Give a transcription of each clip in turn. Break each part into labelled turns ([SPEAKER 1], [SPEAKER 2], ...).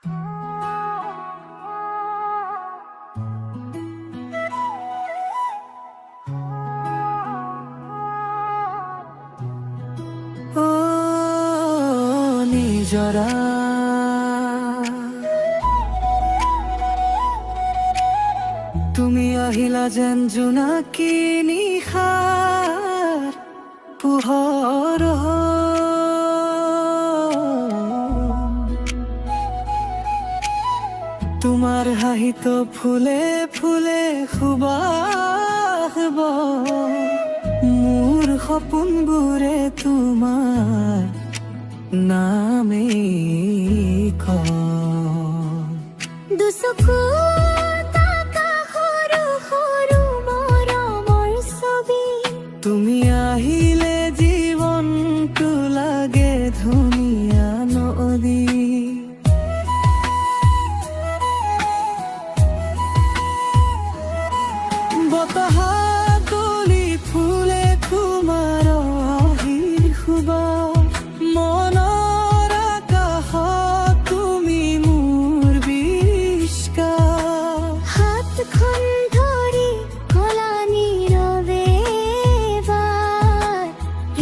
[SPEAKER 1] ও নিজৰা তুমি আহিলা যেন জোনাকী নিশাৰ পোহৰ তোমাৰ হাঁহিত ফুলে ফুলে সুবাস মোৰ সপোনবোৰে তোমাৰ নামেই কয়।
[SPEAKER 2] দুচকু তাকা সৰু সৰু মৰমৰ ছবি,
[SPEAKER 1] তুমি আহিলে জীৱনটো লাগে ধুনীয়া নদী। বতাহত গলি ফুলে তোমাৰ আহিৰ সুবাস, মনৰ আকাশত তুমি মোৰ বিশ্বাস।
[SPEAKER 2] হাতখন ধৰি কলা নীৰৱে এবাৰ,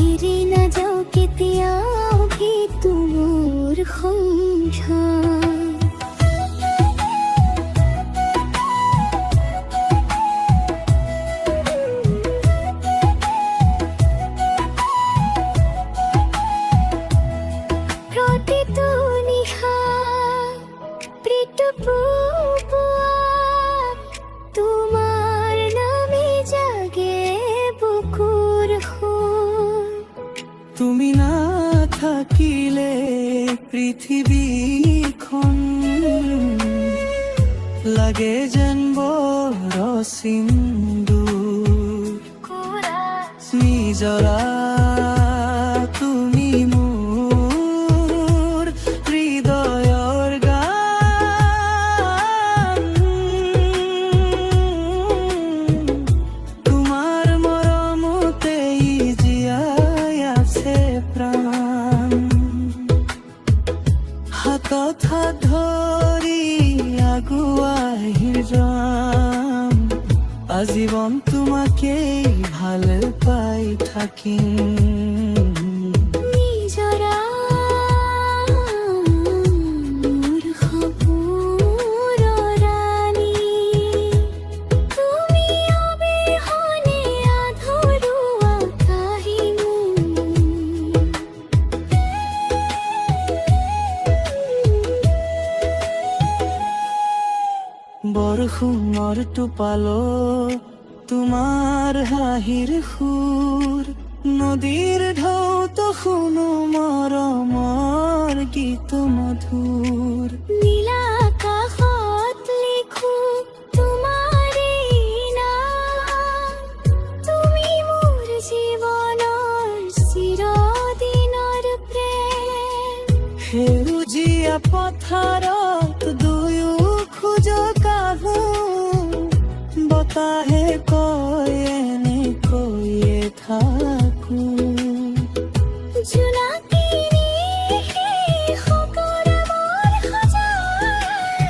[SPEAKER 2] এৰি নাযাওঁ কেতিয়াও ভীতু মোৰ সংসাৰ। প্ৰতিটো নিশা তোমাৰ নামে জাগে বুকুৰ সুৰ।
[SPEAKER 1] তুমি নাথাকিলে পৃথিৱীখন লাগে যেন বৰ সিন্দুৰ। নিজৰা তুমি মোৰ হৃদয়ৰ গান, তোমাৰ মৰমতেই জীয়াই আছে প্ৰাণ। হাতত হাত ধৰি আগুৱাই যাম, আজীৱন তোমাকেই ভাল পাই থাকিম।
[SPEAKER 2] নিজৰা মোৰ সপোনৰ ৰাণী, তুমি অবিহনে আধৰুৱা কাহিনী।
[SPEAKER 1] বৰষুণৰ টোপালত তোমাৰ হাঁহিৰ সুৰ, নদীৰ ঢৌত শুনো মৰমৰ গীত মধুৰ।
[SPEAKER 2] নীলা আকাশত লিখো তোমাৰে নাম, তুমি মোৰ জীৱনৰ চিৰদিনৰ প্ৰেম।
[SPEAKER 1] সেউজীয়া পথাৰত দুয়ো খোজ কাঢ়ো, বতাহে কয় এনেকৈয়ে থাকো।
[SPEAKER 2] জোনাকী নিশি সপোন মোৰ সজায়,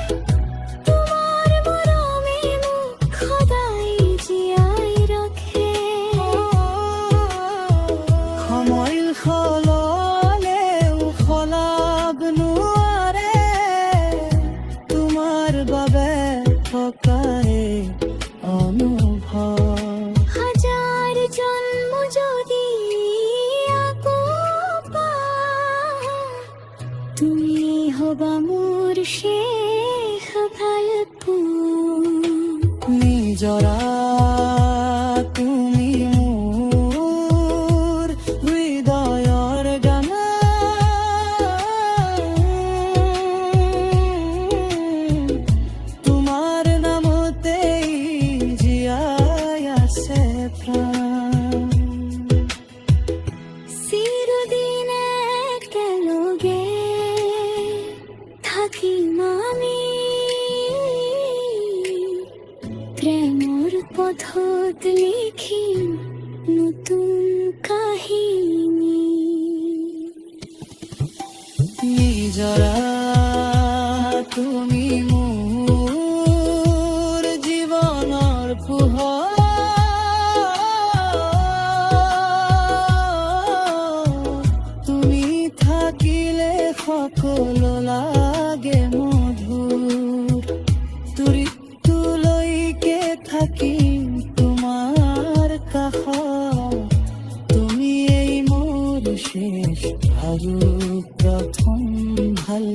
[SPEAKER 2] তোমাৰ মৰমে মোক সদায় জীয়াই ৰাখে।
[SPEAKER 1] সময় সললেও সলাব নোৱাৰে, তোমাৰ বাবে থকাই অনুভৱ।
[SPEAKER 2] হাজাৰ জন্ম যদি আকৌ পাওঁ, তুমি হবা মোৰ শেষ ভালপোৱা।
[SPEAKER 1] নিজৰা তুমি মোৰ হৃদয়ৰ গান, তোমাৰ নামতেই জীয়াই আছে প্ৰাণ।
[SPEAKER 2] চিৰদিন একেলগে থাকিম আমি, প্ৰেমৰ পথত লিখিম নতুন কাহিনী।
[SPEAKER 1] নিজৰা তুমি মোৰ জীৱনৰ পোহৰ তুমি থাকিলে সকলো লাগে মধুৰ তুৰিতুলৈকে থাকিম তোমাৰ কাষত তুমি এই মোৰ শেষ আৰু প্ৰথম ভাল